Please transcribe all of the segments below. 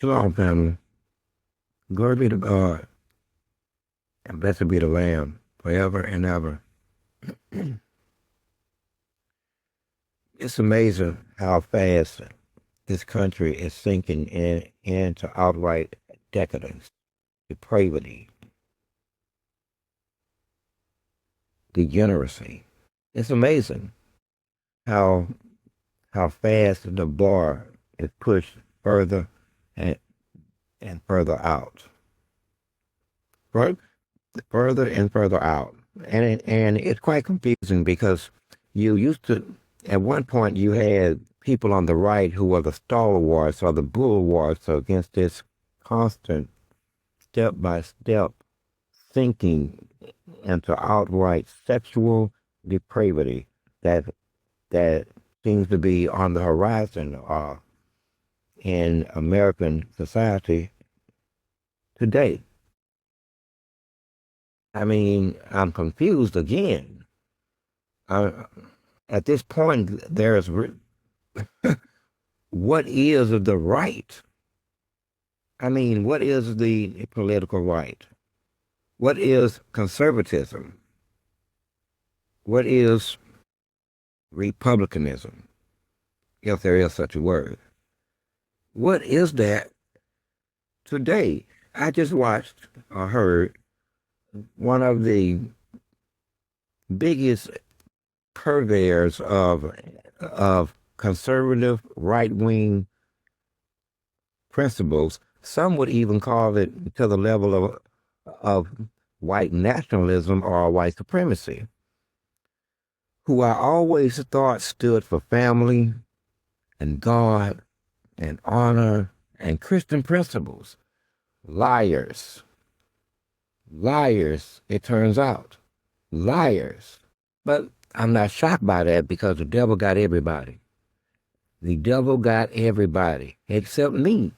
Shalom, family. Glory be to God, and blessed be the Lamb, forever and ever. It's amazing how fast this country is sinking into outright decadence, depravity, degeneracy. It's amazing how how fast the bar is pushed further and, and further out, right? Further and further out, and it's quite confusing because you used to at one point you had people on the right who were the stalwarts or the bulwarks against this constant step by step sinking into outright sexual depravity that that seems to be on the horizon in American society today. I mean, I'm confused again. I, at this point, what is the right? I mean, what is the political right? What is conservatism? What is republicanism, if there is such a word? What is that today? I just watched or heard one of the biggest purveyors of conservative right wing principles. Some would even call it to the level of white nationalism or white supremacy, who I always thought stood for family and God and honor and Christian principles. Liars. Liars, it turns out. Liars. But I'm not shocked by that because the devil got everybody. The devil got everybody except me.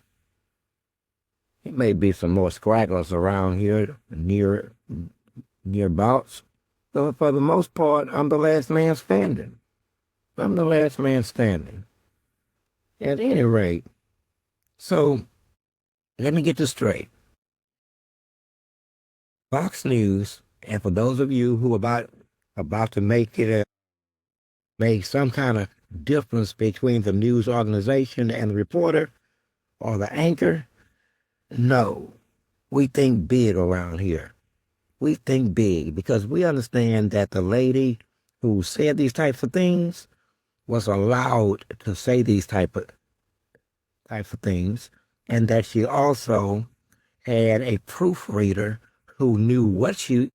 It may be some more scragglers around here nearabouts. So for the most part, I'm the last man standing. I'm the last man standing. At any rate, so let me get this straight. Fox News, and for those of you who are about to make some kind of difference between the news organization and the reporter or the anchor, no, we think big around here. We think big because we understand that the lady who said these types of things was allowed to say these types of things, and that she also had a proofreader who knew what she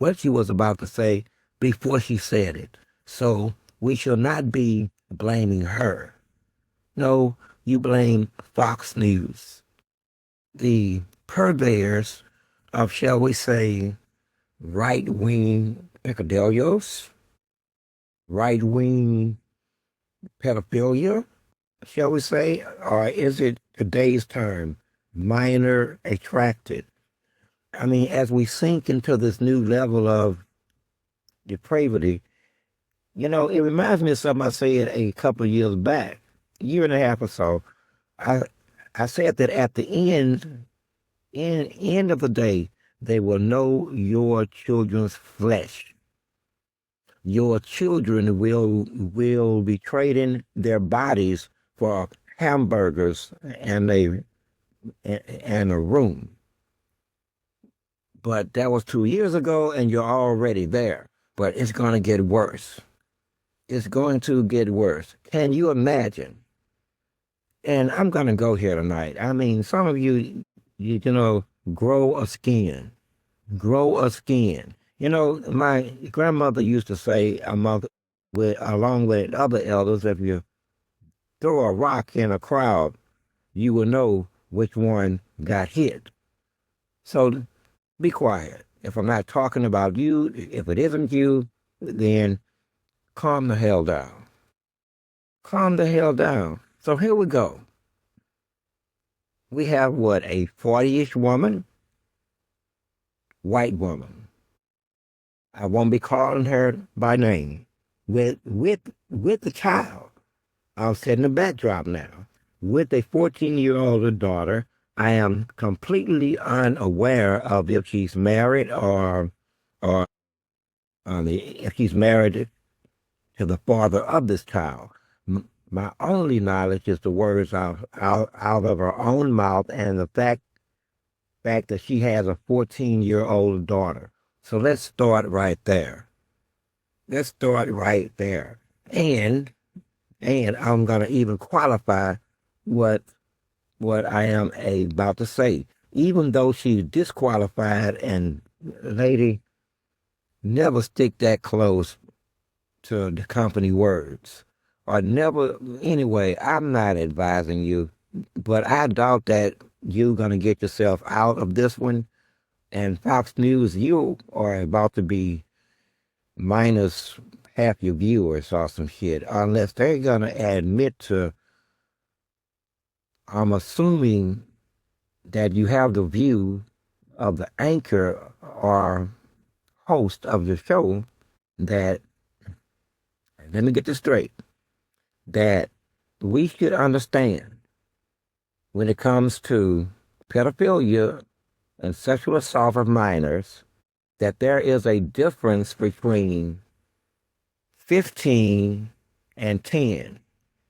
was about to say before she said it. So we should not be blaming her. No, you blame Fox News, the purveyors of, shall we say, right wing peccadillos, right wing pedophilia, shall we say, or is it today's term, minor attracted? I mean, as we sink into this new level of depravity, it reminds me of something I said a couple of years back, a year and a half or so. I I said that at the end of the day, they will know your children's flesh. Your children will be trading their bodies for hamburgers and a room. But that was 2 years ago, and you're already there. But it's going to get worse. It's going to get worse. Can you imagine? And I'm going to go here tonight. I mean, some of you grow a skin. Grow a skin. My grandmother used to say, along with other elders, if you throw a rock in a crowd, you will know which one got hit. So be quiet. If I'm not talking about you, if it isn't you, then calm the hell down. Calm the hell down. So here we go. We have what, a 40-ish woman, white woman. I won't be calling her by name. With the child. I'll set in the backdrop now. with a 14-year-old daughter. I am completely unaware of if she's married or if she's married to the father of this child. My only knowledge is the words out of her own mouth and the fact that she has a 14-year-old daughter. So let's start right there. Let's start right there. And I'm gonna even qualify what I am about to say. Even though she's disqualified, and lady, never stick that close to the company words. Or never, anyway, I'm not advising you, but I doubt that you're going to get yourself out of this one. And Fox News, you are about to be minus half your viewers or some shit, unless they're going to admit to, I'm assuming that you have the view of the anchor or host of the show that, let me get this straight, that we should understand when it comes to pedophilia and sexual assault of minors that there is a difference between 15 and 10.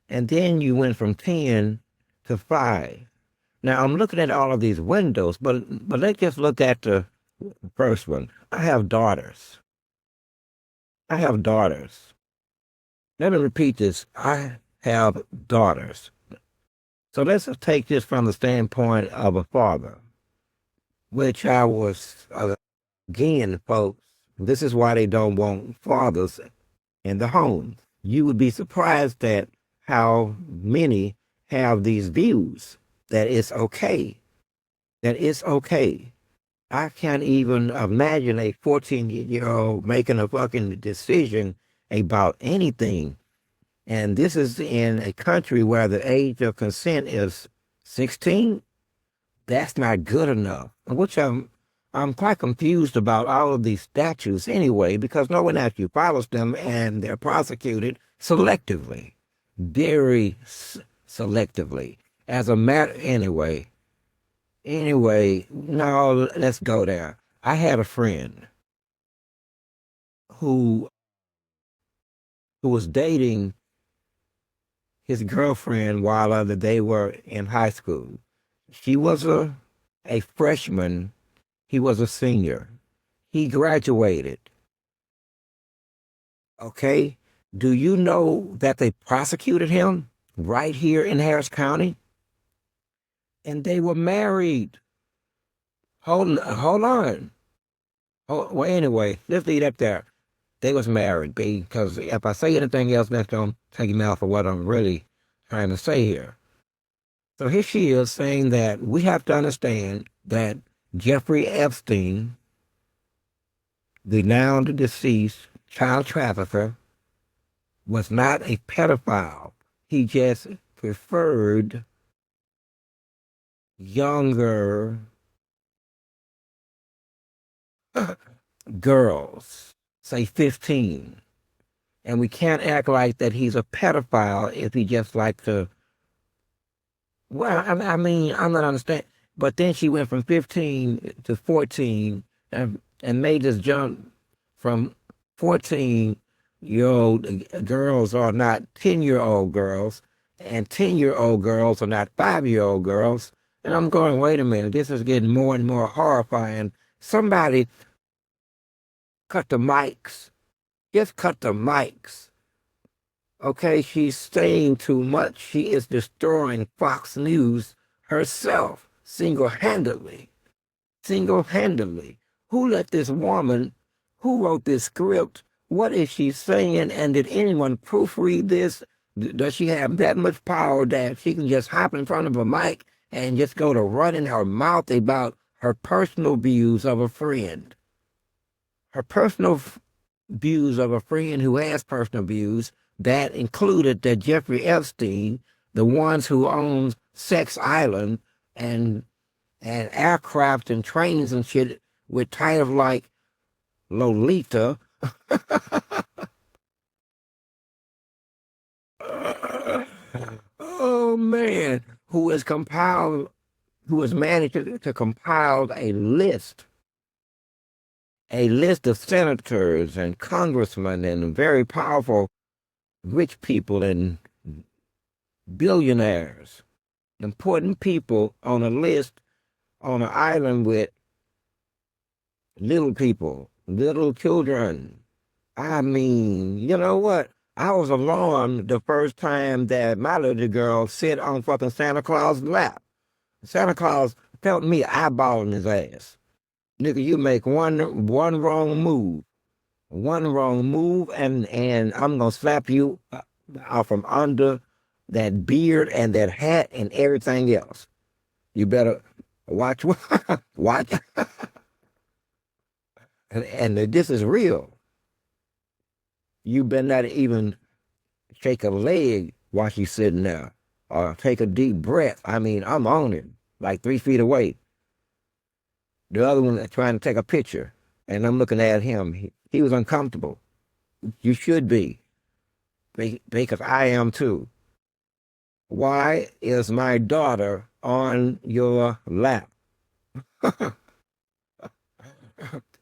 And then you went from 10 to 5. Now I'm looking at all of these windows, but let's just look at the first one. I have daughters. I have daughters. Let me repeat this. I have daughters. So let's just take this from the standpoint of a father, which I was, again, folks, this is why they don't want fathers in the home. You would be surprised at how many have these views that it's okay, that it's okay. I can't even imagine a 14-year-old making a fucking decision about anything. And this is in a country where the age of consent is 16. That's not good enough. Which I'm quite confused about all of these statutes anyway, because no one actually follows them and they're prosecuted selectively, very selectively. As a matter, anyway, no, let's go there. I had a friend who was dating his girlfriend while they were in high school. She was a freshman. He was a senior. He graduated. Okay? Do you know that they prosecuted him right here in Harris County? And they were married. Hold on. Well, anyway, let's leave that there. They was married, because if I say anything else, that's going to take me out for what I'm really trying to say here. So here she is saying that we have to understand that Jeffrey Epstein, the now deceased child trafficker, was not a pedophile. He just preferred younger girls, say 15. And we can't act like that he's a pedophile if he just likes to. Well, I mean, I'm not understanding. But then she went from 15 to 14 and made this jump from 14-year-old girls are not 10-year-old girls, and 10-year-old girls are not 5-year-old girls. And I'm going, wait a minute, this is getting more and more horrifying. Somebody cut the mics. Just cut the mics. Okay, she's saying too much. She is destroying Fox News herself, single-handedly. Single-handedly. Who let this woman, who wrote this script, what is she saying, and did anyone proofread this? Does she have that much power that she can just hop in front of a mic and just go to running her mouth about her personal views of a friend? Her personal views of a friend who has personal views that included that Jeffrey Epstein, the ones who owns Sex Island and aircraft and trains and shit with titles like Lolita. Oh man, who has managed to compile a list of senators and congressmen and very powerful rich people and billionaires, important people on a list on an island with little people, little children. I mean, you know what? I was alarmed the first time that my little girl sit on fucking Santa Claus' lap. Santa Claus felt me eyeballing his ass. Nigga, you make one wrong move, and I'm gonna slap you out from under that beard and that hat and everything else. You better watch, watch, and this is real. You better not even shake a leg while she's sitting there, or take a deep breath. I mean, I'm on it, like 3 feet away. The other one trying to take a picture, and I'm looking at him. He was uncomfortable. You should be, because I am too. Why is my daughter on your lap?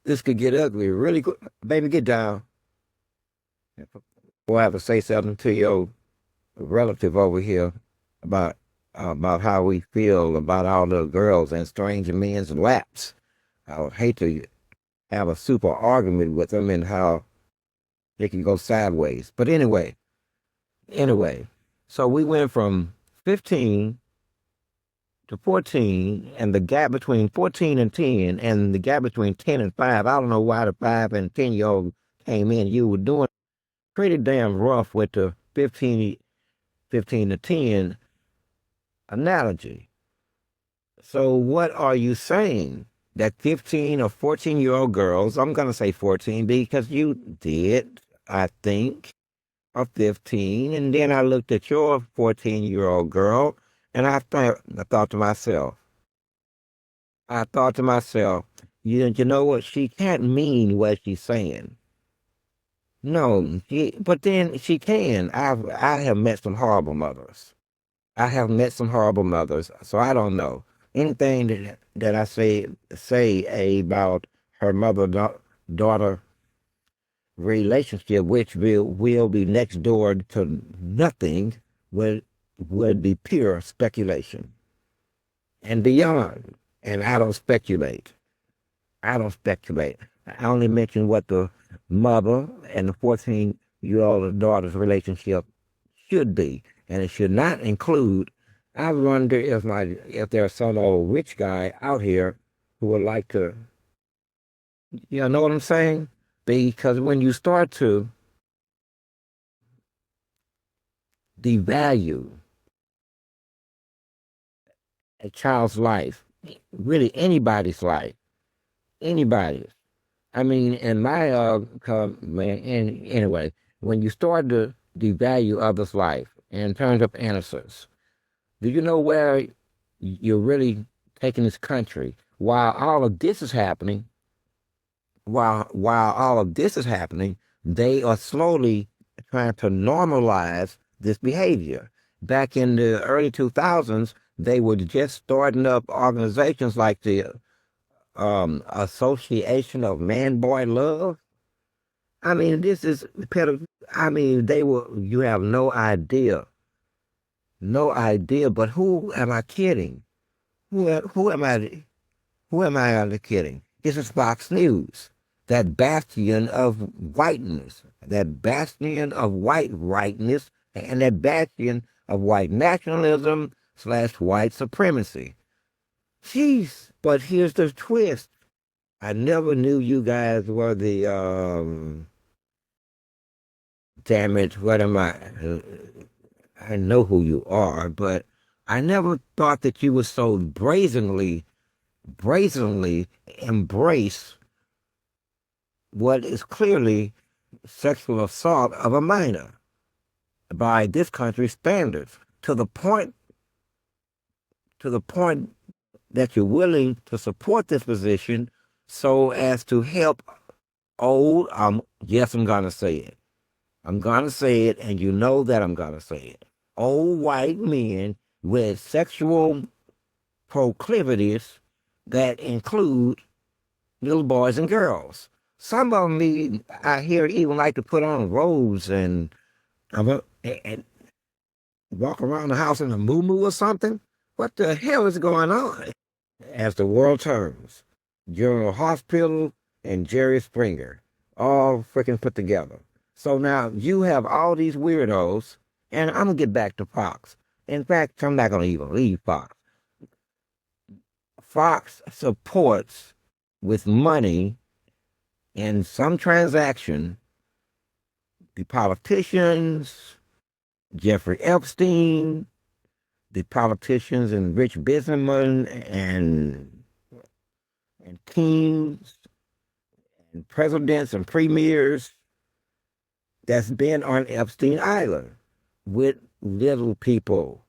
This could get ugly really quick. Baby, get down. Boy, I have to say something to your relative over here about how we feel about all the girls and strange men's laps. I would hate to have a super argument with them and how it can go sideways. But anyway, so we went from 15 to 14, and the gap between 14 and 10, and the gap between 10 and 5, I don't know why the 5 and 10-year-old came in. You were doing pretty damn rough with the 15 to 10 analogy. So what are you saying? That 15 or 14-year-old girls, I'm going to say 14 because you did, I think, or 15. And then I looked at your 14-year-old girl and I thought to myself, you know what? She can't mean what she's saying. No, but then she can. I have met some horrible mothers. I have met some horrible mothers, so I don't know anything that I say about her mother daughter relationship, which will be next door to nothing, would be pure speculation and beyond. And I don't speculate. I don't speculate. I only mention what the mother and the 14-year-old daughter's relationship should be, and it should not include. I wonder if there's some old rich guy out here who would like to, you know what I'm saying? Because when you start to devalue a child's life, really anybody's life, anybody's. I mean, in my man, anyway, when you start to devalue others' life in terms of innocence, do you know where you're really taking this country? While all of this is happening, while all of this is happening, they are slowly trying to normalize this behavior. Back in the early 2000s, they were just starting up organizations like the Association of Man Boy Love. I mean, this is I mean, they were. You have no idea, no idea. But who am I kidding? Who am I? Who am I kidding? This is Fox News, that bastion of whiteness, that bastion of white rightness, and that bastion of white nationalism / white supremacy. Jeez, but here's the twist. I never knew you guys were the, damn it, what am I? I know who you are, but I never thought that you would so brazenly embrace what is clearly sexual assault of a minor by this country's standards, to the point that you're willing to support this position so as to help old, yes, I'm gonna say it. I'm gonna say it, and you know that I'm gonna say it. old white men with sexual proclivities that include little boys and girls. Some of them, I hear, even like to put on robes and walk around the house in a muumuu or something. What the hell is going on? As the world turns, General Hospital and Jerry Springer, all freaking put together. So now you have all these weirdos, and I'm gonna get back to Fox. In fact, I'm not gonna even leave Fox. Fox supports with money in some transaction the politicians, Jeffrey Epstein, the politicians and rich businessmen and kings and presidents and premiers that's been on Epstein Island with little people.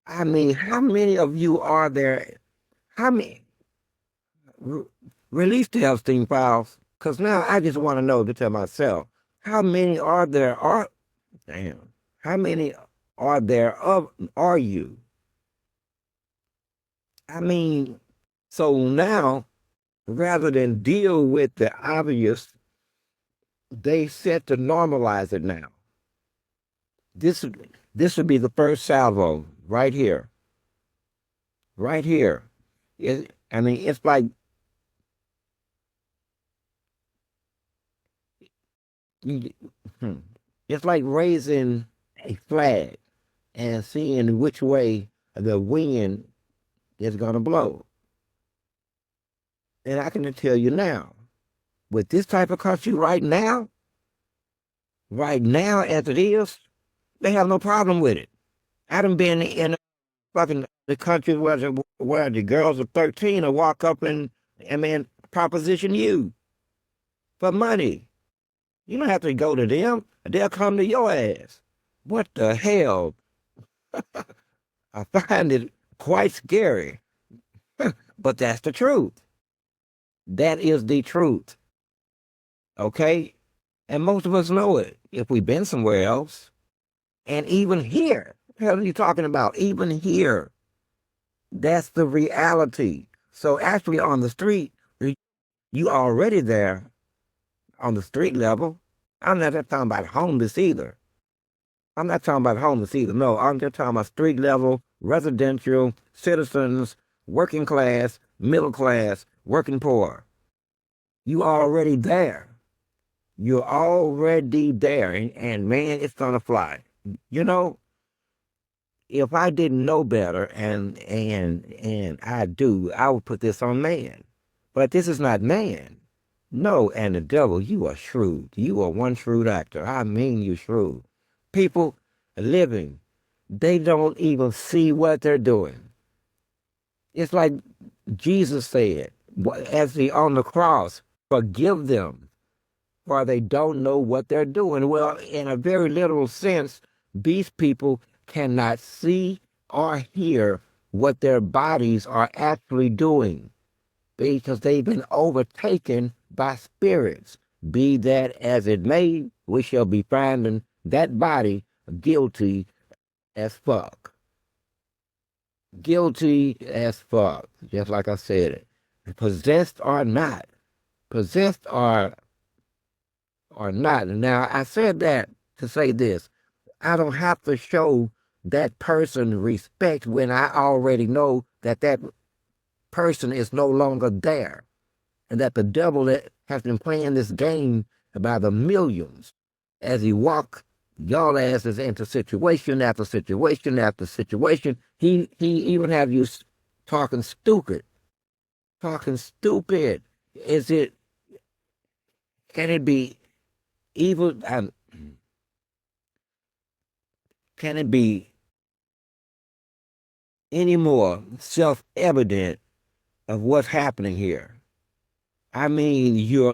I mean, how many of you are there? How many? Release the Epstein files, because now I just want to know to tell myself, how many are there? Damn, how many are you? I mean, so now rather than deal with the obvious, they set to normalize it now. This would be the first salvo right here. Right here. I mean, it's like it's like raising a flag and seeing which way the wind is going to blow. And I can tell you now, with this type of country right now as it is, they have no problem with it. I done been in fucking the country where the girls of 13 will walk up and proposition you for money. You don't have to go to them. They'll come to your ass. What the hell? I find it quite scary. But that's the truth. That is the truth. Okay? And most of us know it if we've been somewhere else. And even here, what the hell are you talking about? Even here, that's the reality. So actually on the street, you already there on the street level. I'm not talking about homeless either. I'm not talking about homeless either. No, I'm just talking about street level, residential, citizens, working class, middle class, working poor. You already there. You're already there. And man, it's gonna fly. You know, if I didn't know better and I do, I would put this on man. But this is not man. No, and the devil, you are shrewd. You are one shrewd actor. I mean you shrewd. People living, they don't even see what they're doing. It's like Jesus said, as he on the cross, forgive them, for they don't know what they're doing. Well, in a very literal sense, these people cannot see or hear what their bodies are actually doing because they've been overtaken by spirits. Be that as it may, we shall be finding that body guilty as fuck. Guilty as fuck, just like I said it. Possessed or not. Possessed or not. Now, I said that to say this. I don't have to show that person respect when I already know that that person is no longer there and that the devil has been playing this game by the millions as he walk y'all asses into situation after situation after situation. He even have you talking stupid. Talking stupid. Is it, can it be evil? Can it be any more self-evident of what's happening here? I mean, you're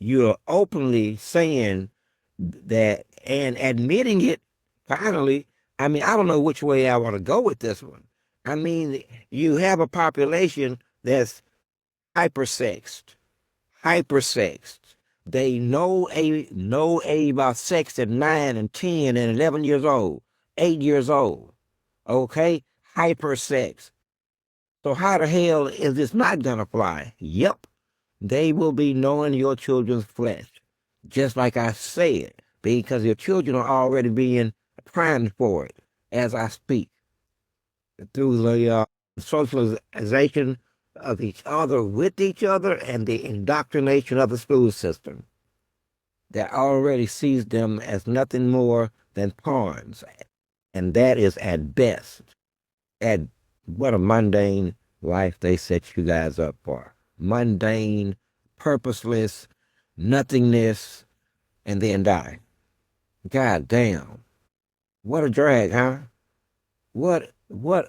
you're openly saying that and admitting it finally. I mean, I don't know which way I want to go with this one. I mean, you have a population that's hypersexed, hypersexed. They know about sex at 9 and 10 and 11 years old. 8 years old. Okay? Hypersex. So how the hell is this not gonna fly? Yep. They will be knowing your children's flesh. Just like I said, because your children are already being primed for it as I speak through the socialization of each other with each other and the indoctrination of the school system that already sees them as nothing more than pawns. And that is at best. At what a mundane life they set you guys up for. Mundane, purposeless, nothingness, and then die. God damn. What a drag, huh? What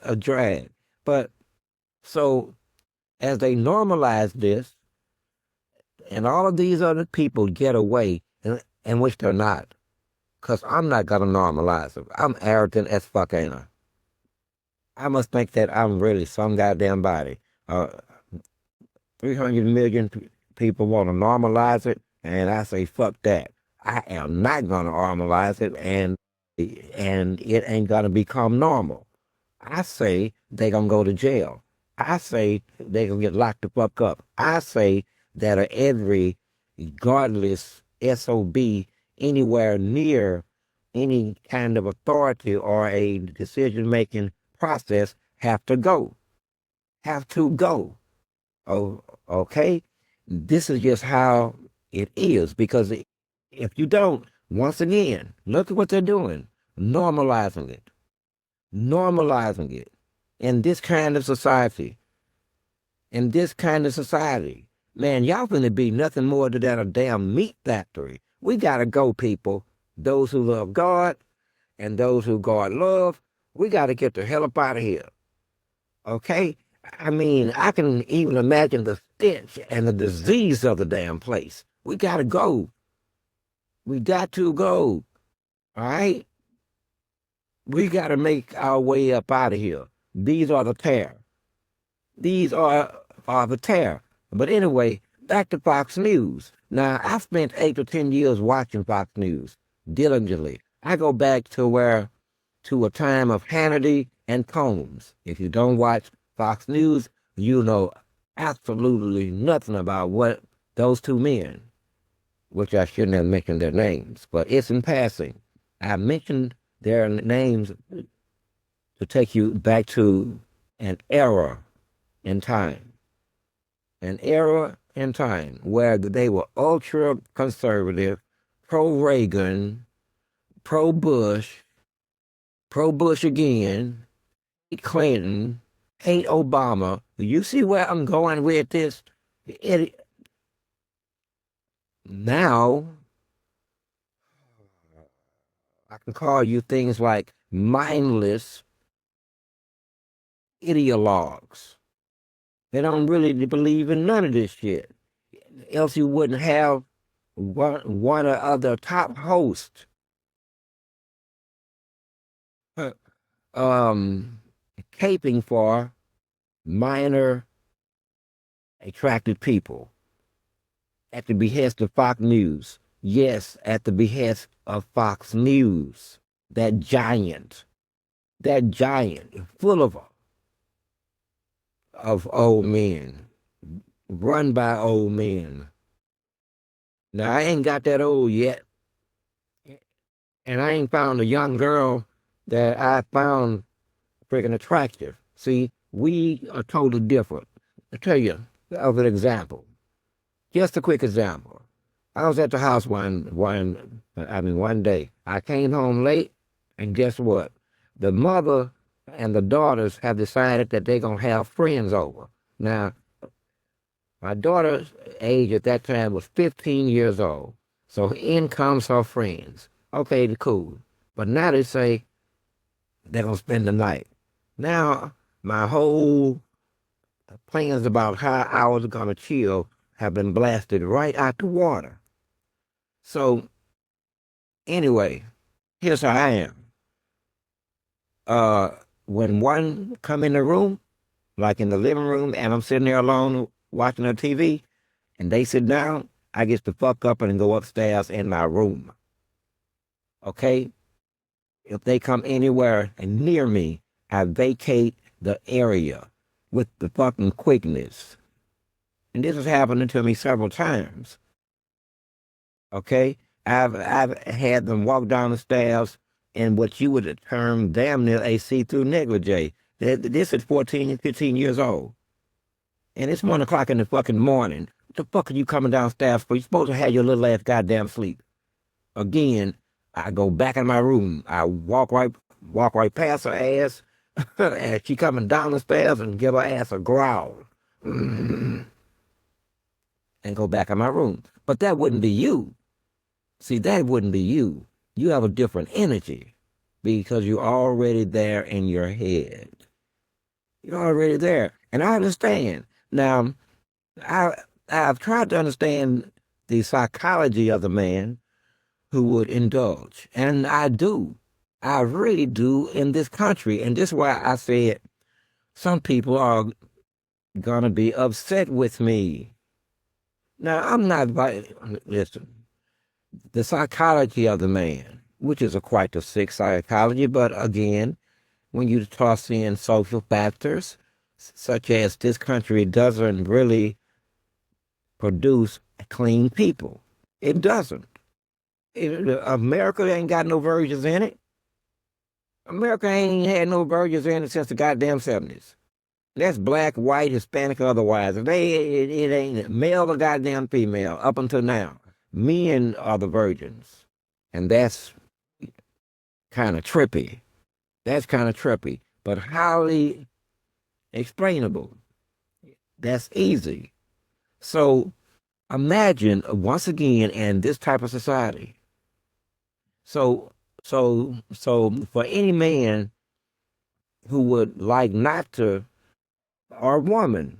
a drag. But so as they normalize this, and all of these other people get away, in which they're not, because I'm not gonna normalize them. I'm arrogant as fuck, ain't I? I must think that I'm really some goddamn body. 300 million people want to normalize it, and I say fuck that. I am not gonna normalize it, and it ain't gonna become normal. I say they gonna go to jail. I say they gonna get locked the fuck up. I say that every godless SOB anywhere near any kind of authority or a decision-making process have to go. Have to go. Oh, okay? This is just how it is, because if you don't, once again, look at what they're doing. Normalizing it. Normalizing it. In this kind of society. In this kind of society. Man, y'all finna be nothing more than a damn meat factory. We gotta go, people. Those who love God and those who God love, we gotta get the hell up out of here. Okay? I mean, I can even imagine the stench and the disease of the damn place. We gotta go. We got to go. All right? We gotta make our way up out of here. These are the tear. These are the tear. But anyway, back to Fox News. Now, I spent 8 to 10 years watching Fox News diligently. I go back to a time of Hannity and Combs. If you don't watch Fox News, you know absolutely nothing about what those two men, which I shouldn't have mentioned their names, but it's in passing. I mentioned their names to take you back to an era in time. An era in time where they were ultra conservative, pro-Reagan, pro-Bush again, hate Clinton, hate Obama. You see where I'm going with this? Now, I can call you things like mindless ideologues. They don't really believe in none of this shit. Else you wouldn't have one of the top hosts caping for minor attracted people at the behest of Fox News. Yes, at the behest of Fox News. That giant full of old men, run by old men. Now, I ain't got that old yet, and I ain't found a young girl that I found freaking attractive. See, we are totally different. I'll tell you of an example. Just a quick example. I was at the house one day. I came home late, and guess what? The mother and the daughters have decided that they're going to have friends over. Now, my daughter's age at that time was 15 years old. So in comes her friends. Okay, cool. But now they say they're going to spend the night. Now, my whole plans about how I was going to chill have been blasted right out the water. So, anyway, here's how I am. When one come in the room, like in the living room, and I'm sitting there alone watching the TV, and they sit down, I get to fuck up and go upstairs in my room. Okay? if they come anywhere near me, I vacate the area with the fucking quickness. And this has happened to me several times. Okay? I've had them walk down the stairs in what you would term damn near a see-through negligee. This is 14 and 15 years old. And it's 1 o'clock in the fucking morning. What the fuck are you coming downstairs for? You're supposed to have your little ass goddamn sleep. Again, I go back in my room. I walk right past her ass, and she coming down the stairs and give her ass a growl. And go back in my room. But that wouldn't be you. See, that wouldn't be you. You have a different energy because you're already there in your head. You're already there. And I understand. Now, I've tried to understand the psychology of the man who would indulge. And I do. I really do in this country. And this is why I said some people are going to be upset with me. Now, I'm not, listen, the psychology of the man, which is a quite a sick psychology, but again, when you toss in social factors, such as this country doesn't really produce clean people. It doesn't. America ain't got no virgins in it. America ain't had no virgins in it since the goddamn 70s. That's black, white, Hispanic, or otherwise. It ain't male or goddamn female up until now. Men are the virgins. And that's kind of trippy. That's kind of trippy, but highly explainable. That's easy. So imagine, once again, in this type of society. So for any man who would like not to, or woman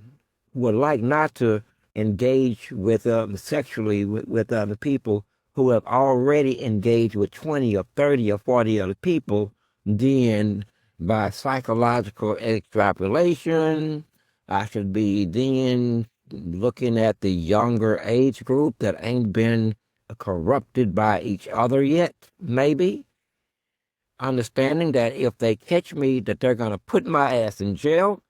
who would like not to engage with sexually with other people who have already engaged with 20 or 30 or 40 other people, then by psychological extrapolation, I should be then looking at the younger age group that ain't been corrupted by each other yet, maybe. Understanding that if they catch me, that they're going to put my ass in jail,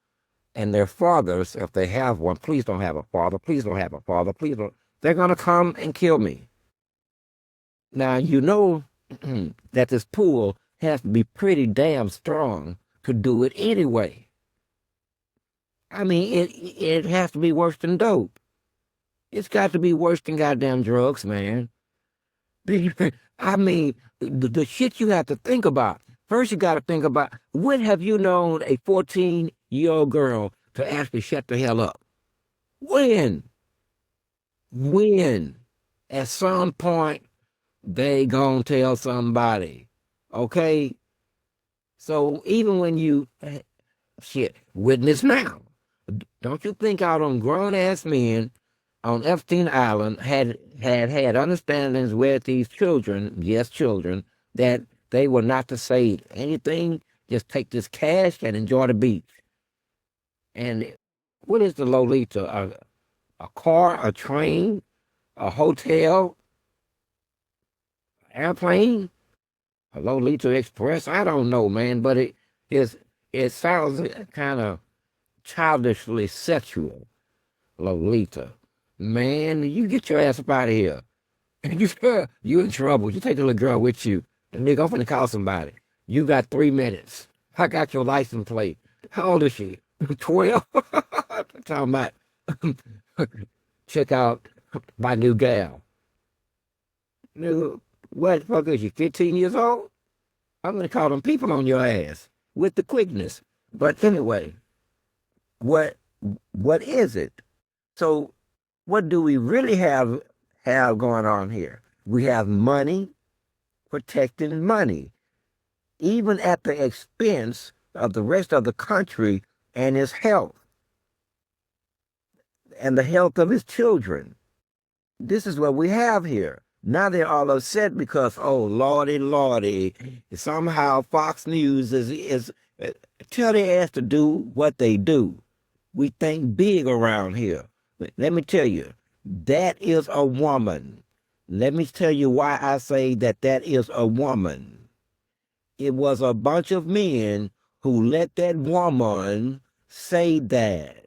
and their fathers, if they have one, please don't have a father, please don't have a father, please don't, they're going to come and kill me. Now, you know that this pool has to be pretty damn strong to do it anyway. I mean, it has to be worse than dope. It's got to be worse than goddamn drugs, man. I mean, the shit you have to think about. First, you got to think about, when have you known a 14-year-old girl to actually shut the hell up? When? At some point, they gonna tell somebody, okay? So even when you, witness now. Don't you think out on grown-ass men on Epstein Island had understandings with these children, yes, children, that they were not to say anything, just take this cash and enjoy the beach. And what is the Lolita? A car, a train, a hotel, airplane, a Lolita Express? I don't know, man, but it sounds kind of childishly sexual. Lolita. Man, you get your ass up out of here. You in trouble. You take the little girl with you. The nigga, I'm finna call somebody. You got 3 minutes. I got your license plate. How old is she? 12? Talking about check out my new gal. Nigga, what the fuck is she, 15 years old? I'm gonna call them people on your ass with the quickness. But anyway, what is it? So what do we really have going on here? We have money protecting money, even at the expense of the rest of the country and its health and the health of its children. This is what we have here. Now they're all upset because, oh, lordy, somehow Fox News is tell their ass to do what they do. We think big around here. Let me tell you, that is a woman. Let me tell you why I say that is a woman. It was a bunch of men who let that woman say that.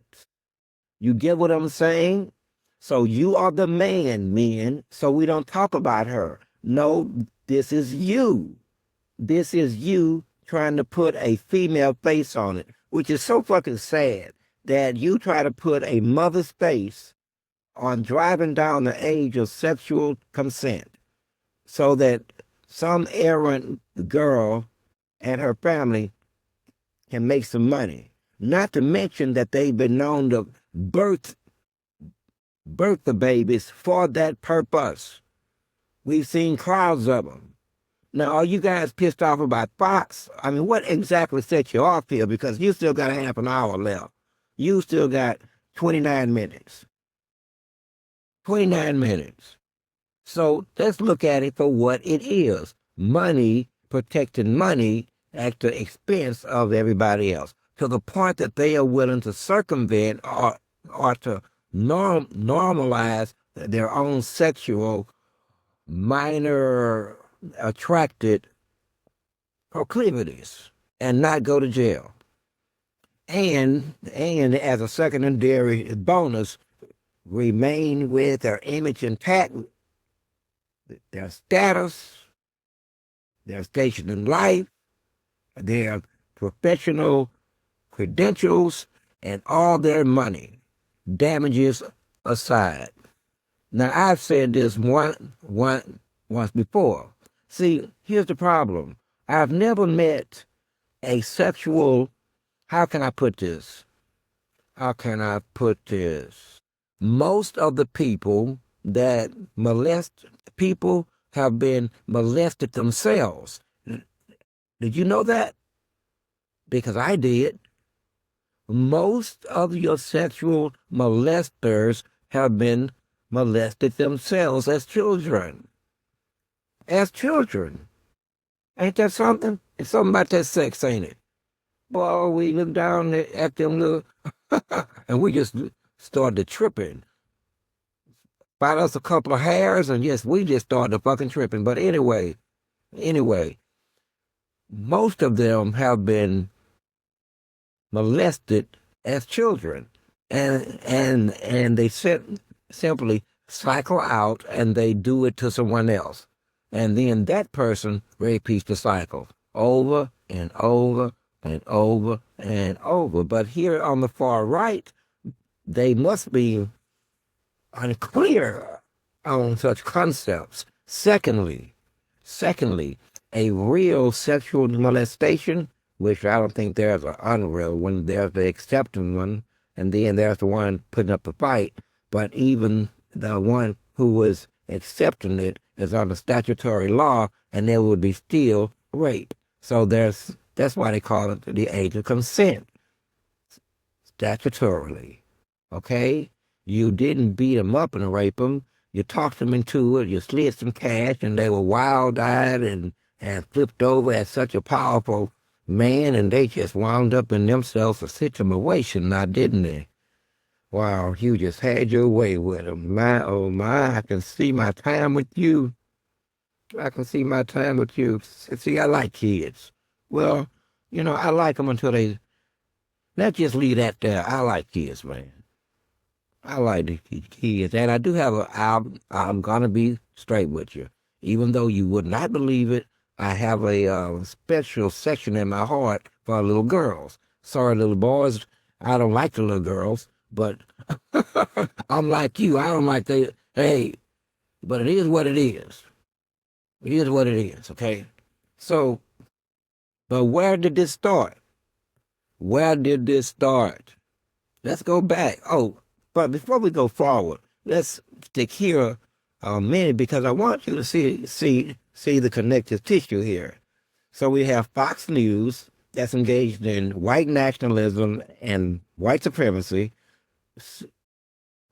You get what I'm saying? So you are the man, men, so we don't talk about her. No, this is you. This is you trying to put a female face on it, which is so fucking sad that you try to put a mother's face on driving down the age of sexual consent so that some errant girl and her family can make some money. Not to mention that they've been known to birth the babies for that purpose. We've seen crowds of them. Now, are you guys pissed off about Fox? I mean, what exactly set you off here? Because you still got a half an hour left. You still got 29 minutes. 29 minutes. So let's look at it for what it is. Money, protecting money at the expense of everybody else, to the point that they are willing to circumvent or to normalize their own sexual minor attracted proclivities and not go to jail. And as a secondary bonus, remain with their image intact, their status, their station in life, their professional credentials, and all their money, damages aside. Now, I've said this once before. See, here's the problem. I've never met a sexual, how can I put this? Most of the people that molest people have been molested themselves. Did you know that? Because I did. Most of your sexual molesters have been molested themselves as children. As children. Ain't that something? It's something about that sex, ain't it? Boy, we look down at them little, and we just started tripping. Bite us a couple of hairs, and yes, we just started fucking tripping. But anyway, most of them have been molested as children, and they simply cycle out and they do it to someone else, and then that person repeats the cycle over and over and over and over. But here on the far right, they must be unclear on such concepts. Secondly, a real sexual molestation, which I don't think there's an unreal one, there's the accepting one, and then there's the one putting up a fight. But even the one who was accepting it is under statutory law, and there would be still rape. So that's why they call it the age of consent, statutorily. Okay? You didn't beat them up and rape them. You talked them into it. You slid some cash, and they were wild-eyed and flipped over at such a powerful man, and they just wound up in themselves a situation now, didn't they? Wow, you just had your way with them. My, oh my, I can see my time with you. I can see my time with you. See, I like kids. Well, I like them until they, let's just leave that there. I like kids, man. I like the kids. And I do have I'm going to be straight with you. Even though you would not believe it, I have a special section in my heart for little girls. Sorry, little boys, I don't like the little girls, but I'm like you. I don't like hey, but it is what it is. It is what it is, okay? So, but where did this start? Where did this start? Let's go back. Oh, but before we go forward, let's stick here a minute because I want you to see the connective tissue here. So we have Fox News that's engaged in white nationalism and white supremacy,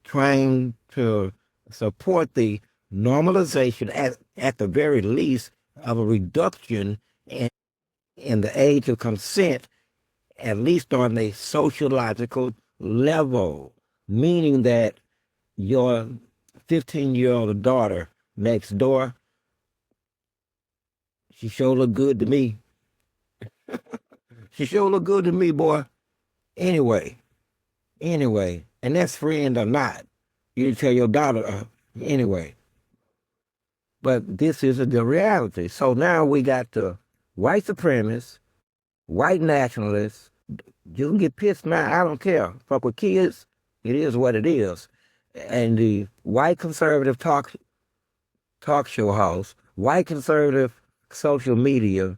trying to support the normalization, at the very least, of a reduction in the age of consent, at least on a sociological level, meaning that your 15-year-old daughter next door, she sure look good to me. She sure look good to me, boy. Anyway, and that's friend or not. You tell your daughter, anyway. But this is the reality. So now we got the white supremacists, white nationalists. You can get pissed now. I don't care. Fuck with kids. It is what it is. And the white conservative talk show host, white conservative social media.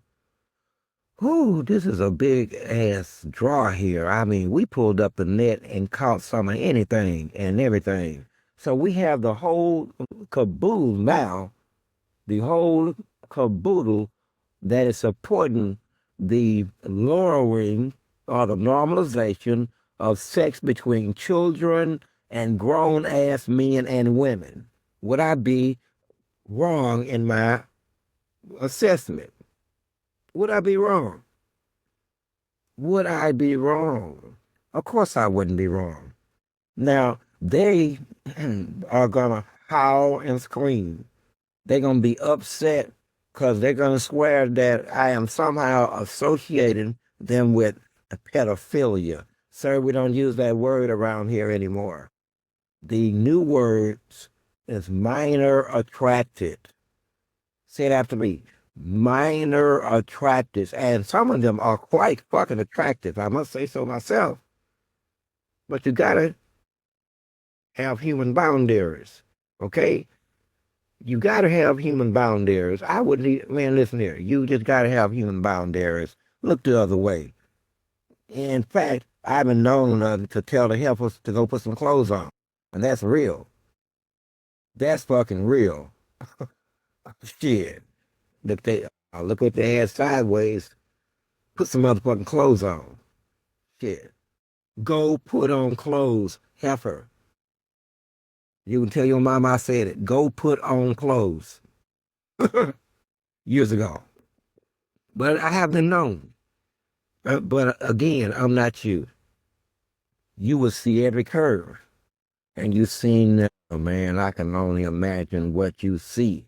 Whoo, this is a big ass draw here. I mean, we pulled up the net and caught some of anything and everything. So we have the whole caboodle now, the whole caboodle that is supporting the lowering or the normalization of sex between children and grown ass men and women. Would I be wrong in my assessment? Would I be wrong? Would I be wrong? Of course I wouldn't be wrong. Now, they are going to howl and scream. They're going to be upset because they're going to swear that I am somehow associating them with pedophilia. Sir, we don't use that word around here anymore. The new word is minor attracted. Say it after me. Minor attracted. And some of them are quite fucking attractive. I must say so myself. But you gotta have human boundaries. Okay? You gotta have human boundaries. I wouldn't, man, listen here. You just gotta have human boundaries. Look the other way. In fact, I've been known to tell the helpers to go put some clothes on. And that's real. That's fucking real. Shit. Look what they had sideways. Put some motherfucking clothes on. Shit. Go put on clothes, heifer. You can tell your mama I said it. Go put on clothes. Years ago. But I have been known. But again, I'm not you. You will see every curve. And you've seen, oh man, I can only imagine what you see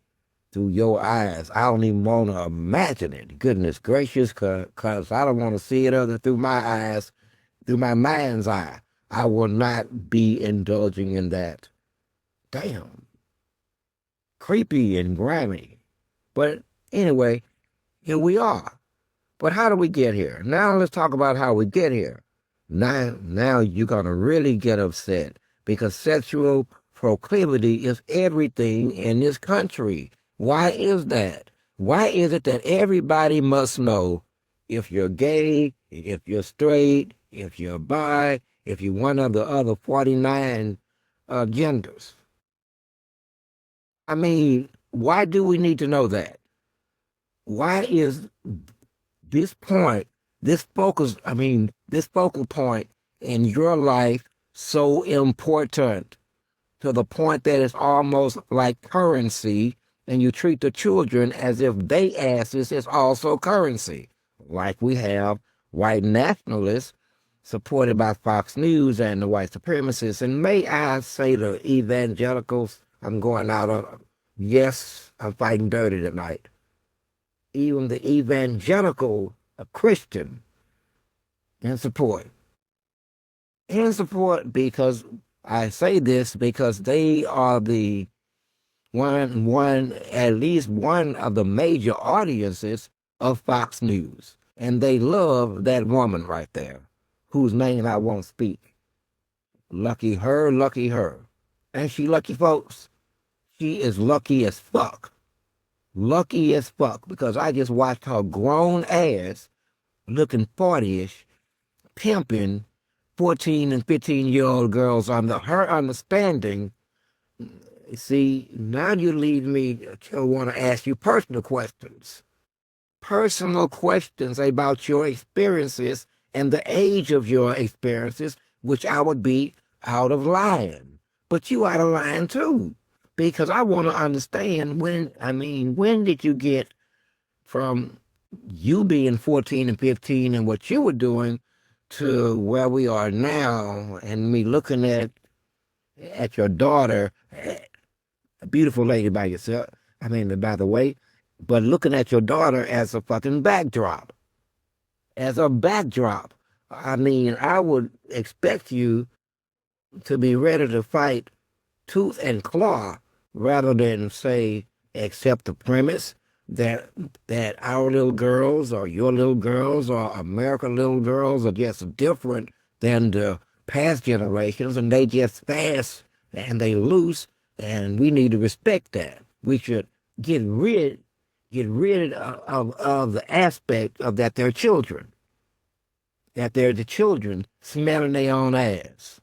through your eyes. I don't even want to imagine it. Goodness gracious, because I don't want to see it other through my eyes, through my mind's eye. I will not be indulging in that. Damn. Creepy and grimy. But anyway, here we are. But how do we get here? Now let's talk about how we get here. Now you're going to really get upset because sexual proclivity is everything in this country. Why is that? Why is it that everybody must know if you're gay, if you're straight, if you're bi, if you're one of the other 49 genders? I mean, why do we need to know that? Why is this point, this focal point in your life so important to the point that it's almost like currency, and you treat the children as if they asses is also currency, like we have white nationalists supported by Fox News and the white supremacists, and may I say the evangelicals. I'm going out on, yes, I'm fighting dirty tonight. Even the evangelical Christian in support. In support because I say this because they are the at least one of the major audiences of Fox News. And they love that woman right there, whose name I won't speak. Lucky her, lucky her. And she lucky, folks. She is lucky as fuck. Lucky as fuck, because I just watched her grown ass, looking 40-ish, pimping 14 and 15-year-old girls on her understanding. See, now you lead me to want to ask you personal questions. Personal questions about your experiences and the age of your experiences, which I would be out of line. But you out of line too, because I want to understand when did you get from you being 14 and 15 and what you were doing to where we are now, and me looking at your daughter, a beautiful lady by yourself, by the way, but looking at your daughter as a fucking backdrop. as a backdrop. I mean, I would expect you to be ready to fight tooth and claw rather than say accept the premise that our little girls or your little girls or American little girls are just different than the past generations and they just fast and they loose and we need to respect that. We should get rid of the aspect of that they're children, that they're the children smelling their own ass.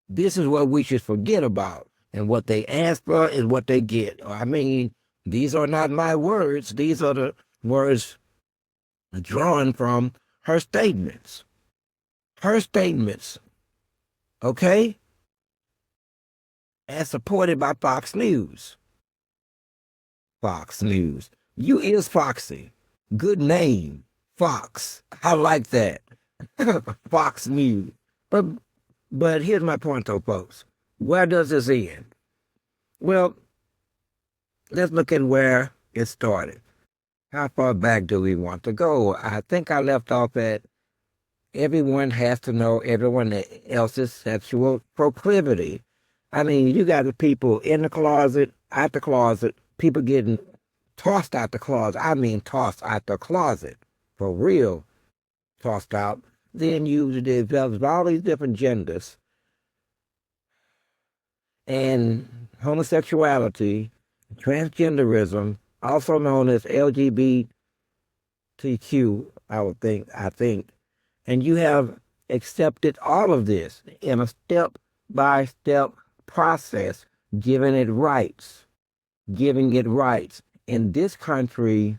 This is what we should forget about. And what they ask for is what they get. I mean, these are not my words. These are the words drawn from her statements. Her statements, okay? As supported by Fox News. Fox News. You is Foxy. Good name. Fox. I like that. Fox News. But here's my point though, folks. Where does this end? Well, let's look at where it started. How far back do we want to go? I think I left off at everyone has to know everyone else's sexual proclivity. I mean, you got the people in the closet, out the closet, people getting tossed out the closet. I mean, tossed out the closet. For real, tossed out. Then you develop all these different genders and homosexuality, transgenderism, also known as LGBTQ, I think, and you have accepted all of this in a step-by-step process, giving it rights. In this country,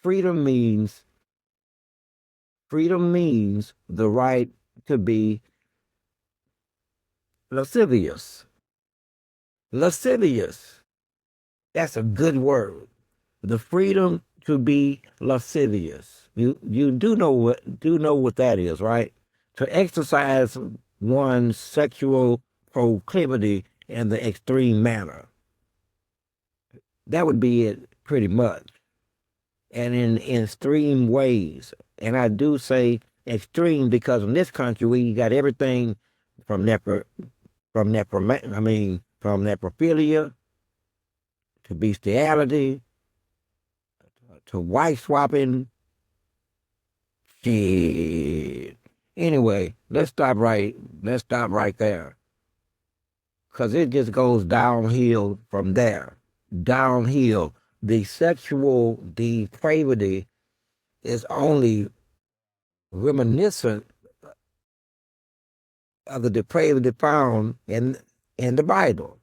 freedom means the right to be lascivious. Lascivious. That's a good word. The freedom to be lascivious. You do know what that is, right? To exercise one's sexual proclivity in the extreme manner. That would be it pretty much. And in extreme ways. And I do say extreme because in this country we got everything from necrophilia to bestiality to wife swapping. Shit. Anyway, let's stop right there. Because it just goes downhill from there. Downhill. The sexual depravity is only reminiscent of the depravity found in the Bible.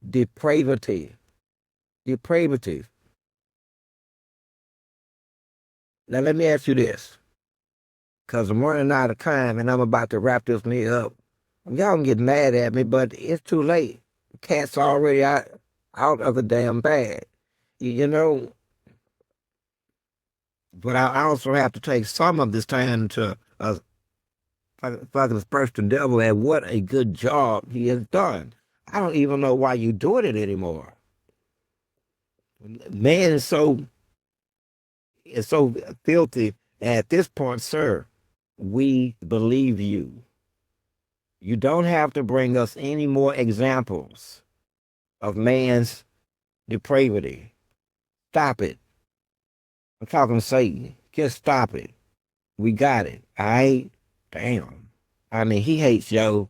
Depravity. Now let me ask you this, because I'm running out of time and I'm about to wrap this thing up. Y'all can get mad at me, but it's too late. The cat's already out of the damn bag. You know, but I also have to take some of this time to fucking express the devil at what a good job he has done. I don't even know why you're doing it anymore. Man is so filthy. At this point, sir, we believe you. You don't have to bring us any more examples of man's depravity. Stop it. I'm talking to Satan. Just stop it. We got it. All right? Damn. I mean, he hates Joe.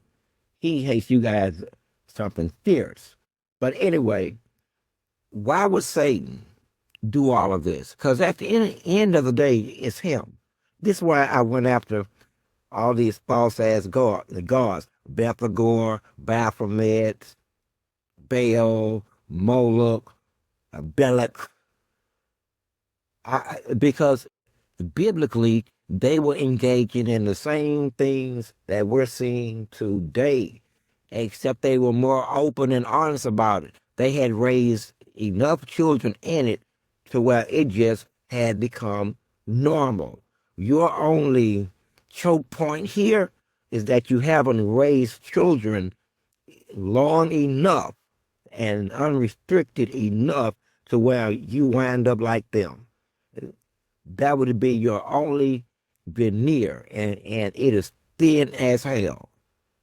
He hates you guys something fierce. But anyway, why would Satan do all of this? Because at the end of the day, it's him. This is why I went after all these false-ass gods. Bethagor, Baphomet, Baal, Moloch, Belek. Because biblically, they were engaging in the same things that we're seeing today, except they were more open and honest about it. They had raised enough children in it to where it just had become normal. Your only choke point here is that you haven't raised children long enough and unrestricted enough to where you wind up like them. That would be your only veneer, and it is thin as hell.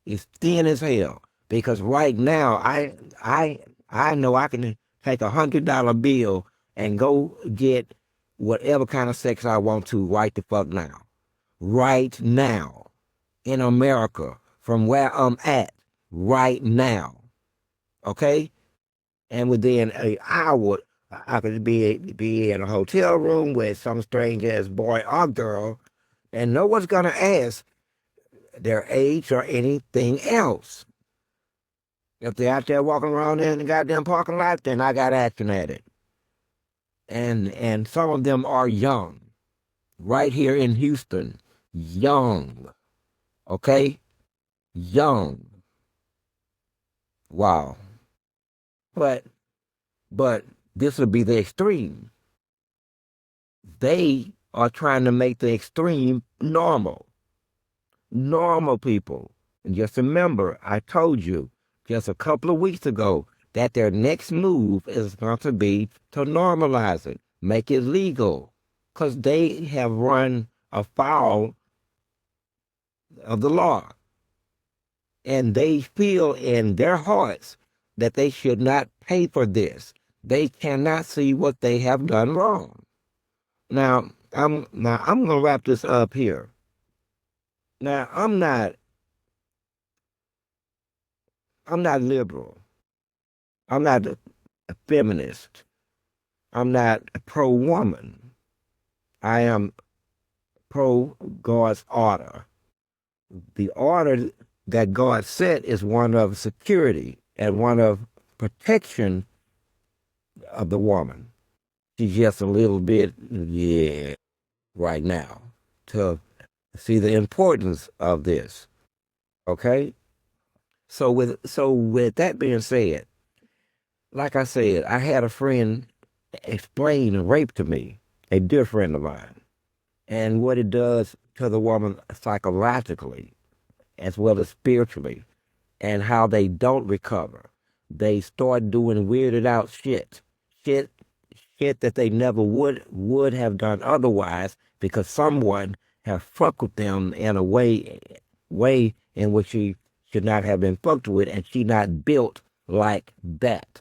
It's thin as hell because right now I know I can take $100 bill and go get whatever kind of sex I want to right the fuck now. Right now in America from where I'm at right now. Okay? And within an hour I could be in a hotel room with some strange ass boy or girl and no one's gonna ask their age or anything else. If they're out there walking around in the goddamn parking lot, then I got action at it. And some of them are young, right here in Houston, young, okay, young. Wow. But but this would be the extreme. They are trying to make the extreme normal. Normal people. And just remember, I told you just a couple of weeks ago that their next move is going to be to normalize it, make it legal, because they have run afoul of the law. And they feel in their hearts that they should not pay for this. They cannot see what they have done wrong. Now I'm gonna wrap this up here. Now I'm not liberal. I'm not a feminist. I'm not pro woman. I am pro God's order. The order that God set is one of security and one of protection of the woman. She's just a little bit, yeah, right now to see the importance of this. Okay? So with that being said, like I said, I had a friend explain rape to me, a dear friend of mine, and what it does to the woman psychologically as well as spiritually, and how they don't recover. They start doing weirded out shit, shit that they never would have done otherwise because someone have fucked with them in a way in which she should not have been fucked with, and she not built like that.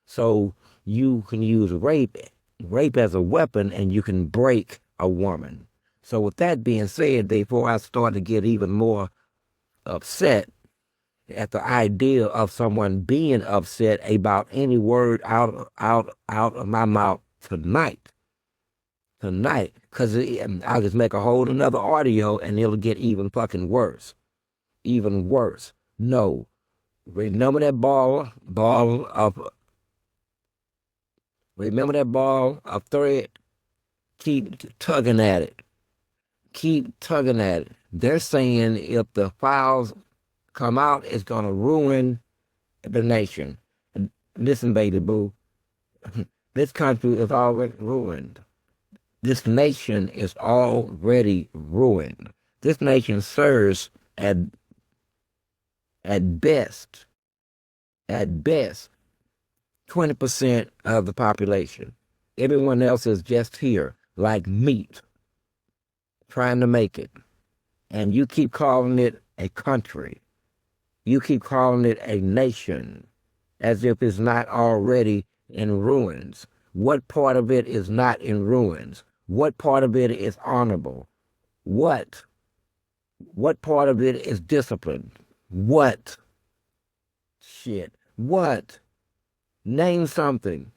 So you can use rape as a weapon, and you can break a woman. So with that being said, before I start to get even more upset at the idea of someone being upset about any word out of my mouth tonight, because I'll just make a whole another audio and it'll get even fucking worse, even worse. No, remember that ball of thread. Keep tugging at it. Keep tugging at it. They're saying if the files come out, it's gonna ruin the nation. Listen, baby boo, this country is already ruined. This nation is already ruined. This nation serves at at best, at best, 20% of the population. Everyone else is just here, like meat, trying to make it. And you keep calling it a country. You keep calling it a nation, as if it's not already in ruins. What part of it is not in ruins? What part of it is honorable? What? What part of it is disciplined? What? Shit. What? Name something.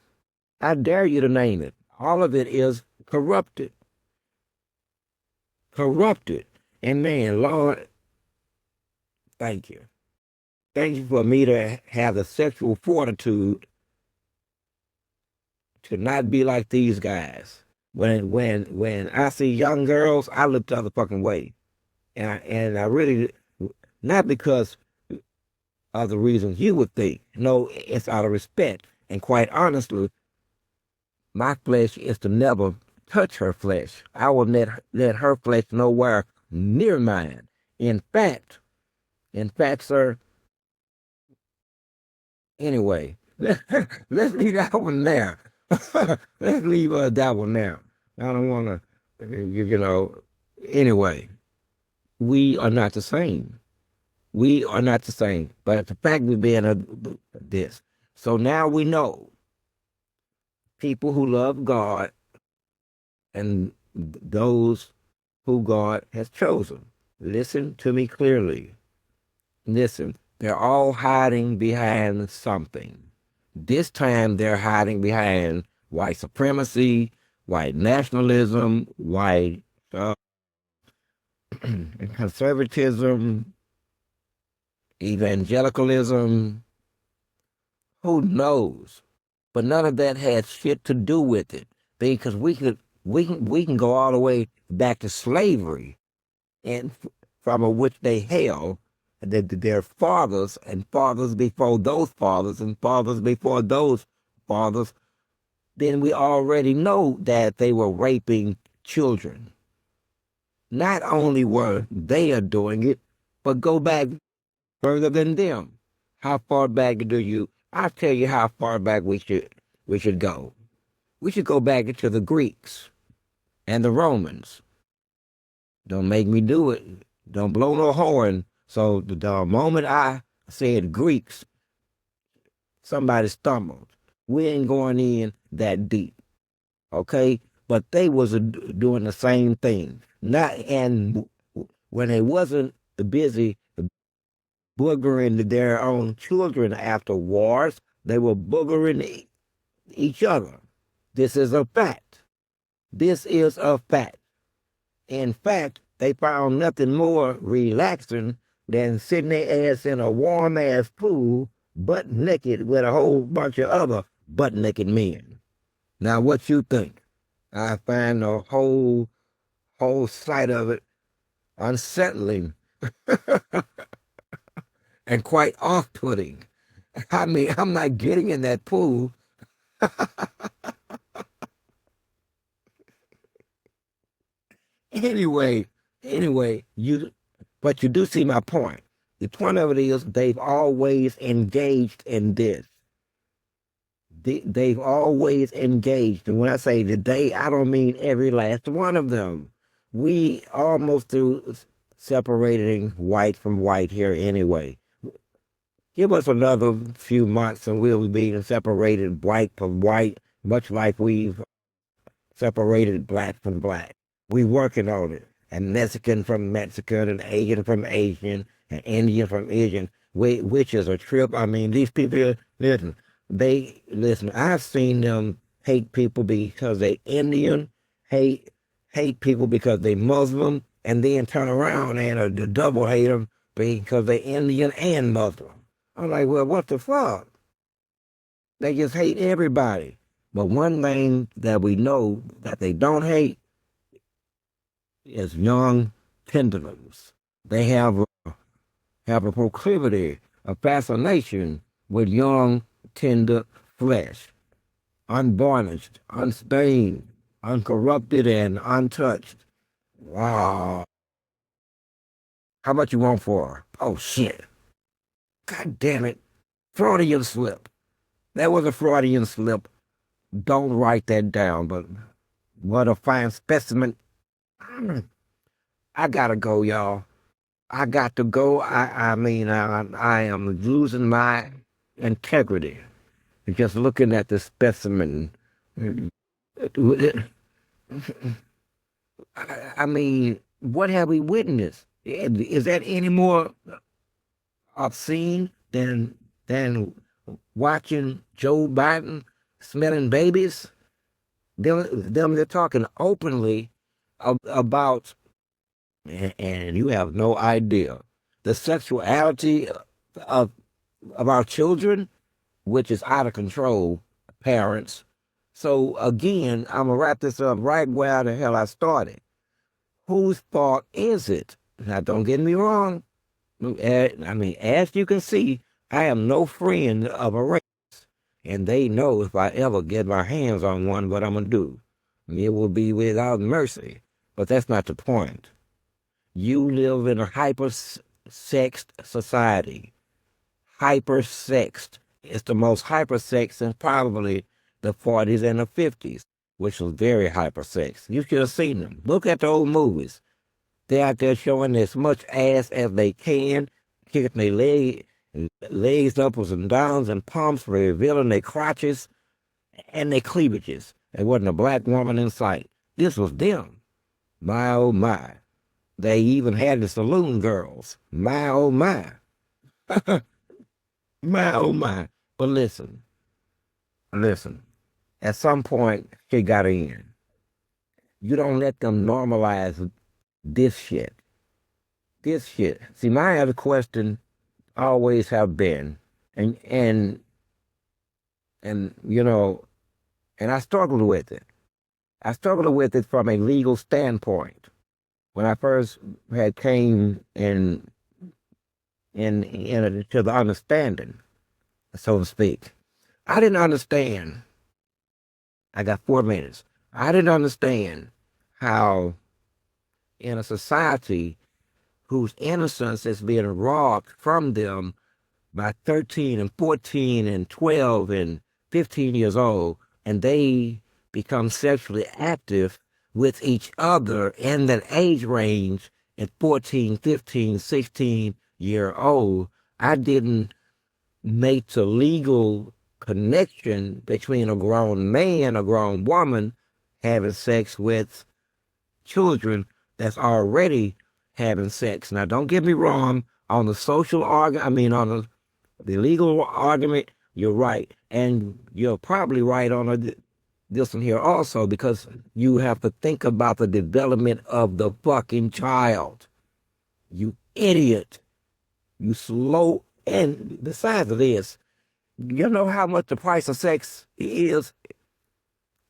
I dare you to name it. All of it is corrupted. Corrupted. And man, Lord, thank you. Thank you for me to have the sexual fortitude to not be like these guys. When I see young girls, I look the other fucking way. And I really, not because of the reasons you would think. No, it's out of respect. And quite honestly, my flesh is to never touch her flesh. I will let her flesh nowhere near mine. In fact, sir, anyway, let's leave that one there. Let's leave that one there. I don't want to, you know, Anyway, we are not the same. We are not the same. But the fact of being this. So now we know people who love God and those who God has chosen. Listen to me clearly. Listen, they're all hiding behind something. This time they're hiding behind white supremacy, white nationalism, white conservatism, evangelicalism. Who knows? But none of that has shit to do with it because we can go all the way back to slavery and from which they hail their fathers and fathers before those fathers and fathers before those fathers. Then we already know that they were raping children. Not only were they doing it, but go back further than them. How far back do you? I'll tell you how far back we should go. We should go back into the Greeks and the Romans. Don't make me do it. Don't blow no horn. So the moment I said Greeks, somebody stumbled. We ain't going in that deep, okay? But they was doing the same thing. Not and when they wasn't busy boogering their own children after wars, they were boogering each other. This is a fact. This is a fact. In fact, they found nothing more relaxing than sitting their ass in a warm ass pool, butt naked with a whole bunch of other butt naked men. Now, what you think? I find the whole sight of it unsettling and quite off-putting. I mean, I'm not getting in that pool. Anyway, but you do see my point. The point of it is they've always engaged in this. They've always engaged. And when I say today, I don't mean every last one of them. We almost through separating white from white here anyway. Give us another few months and we'll be separated white from white, much like we've separated black from black. We working on it. And Mexican from Mexican and Asian from Asian and Indian from Indian, which is a trip. I mean, these people, listen, I've seen them hate people because they Indian, hate people because they Muslim, and then turn around and double hate them because they Indian and Muslim. I'm like, well, what the fuck? They just hate everybody. But one thing that we know that they don't hate is young pendulums. They have a proclivity, a fascination with young, tender flesh, unvarnished, unstained, uncorrupted, and untouched. Wow. How much you want for her? Oh, shit. God damn it. Freudian slip. That was a Freudian slip. Don't write that down, but what a fine specimen. I gotta go, y'all. I got to go. I mean, I am losing my integrity just looking at the specimen. I mean, what have we witnessed? Is that any more obscene than watching Joe Biden smelling babies? They're talking openly about, and you have no idea, the sexuality of our children, which is out of control, parents. So again, I'm gonna wrap this up right where the hell I started. Whose fault is it? Now, don't get me wrong. I mean, as you can see, I am no friend of a race, and they know if I ever get my hands on one, what I'm gonna do. It will be without mercy. But that's not the point. You live in a hyper-sexed society. Hyper-sexed. It's the most hyper-sexed since probably the 40s and the 50s, which was very hyper-sexed. You should have seen them. Look at the old movies. They're out there showing as much ass as they can, kicking their legs uppers and downs and pumps, revealing their crotches and their cleavages. There wasn't a black woman in sight. This was them. My oh my. They even had the saloon girls. My oh my. My oh my. But listen. At some point, she got in. You don't let them normalize this shit. This shit. See, my other question always have been, and you know, and I struggled with it. I struggled with it from a legal standpoint. When I first had came in to the understanding, so to speak, I didn't understand. I got 4 minutes. I didn't understand how in a society whose innocence is being robbed from them by 13 and 14 and 12 and 15 years old, and they become sexually active with each other in that age range at 14, 15, 16-year old. I didn't make the legal connection between a grown man, a grown woman having sex with children that's already having sex. Now, don't get me wrong, on the social argument, on the legal argument, you're right. And you're probably right on this one here also, because you have to think about the development of the fucking child. You idiot. You slow. And besides this, you know how much the price of sex is?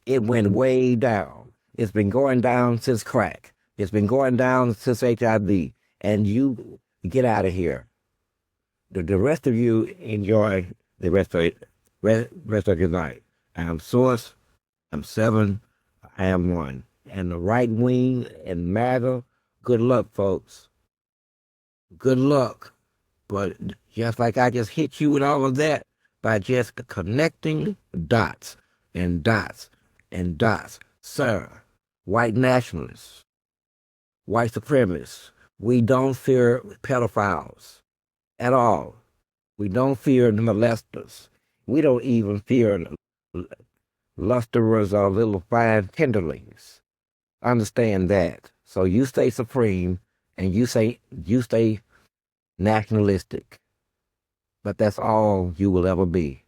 It went way down. It's been going down since crack. It's been going down since HIV. And you get out of here. The rest of you enjoy the rest of your night. I am Source. I'm 7. I am 1. And the right wing and MAGA, good luck, folks. Good luck. But just like I just hit you with all of that by just connecting dots and dots and dots. Sir, white nationalists, white supremacists, we don't fear pedophiles at all. We don't fear the molesters. We don't even fear lusterers or little fine tenderlings. Understand that. So you stay supreme and you stay nationalistic. But that's all you will ever be.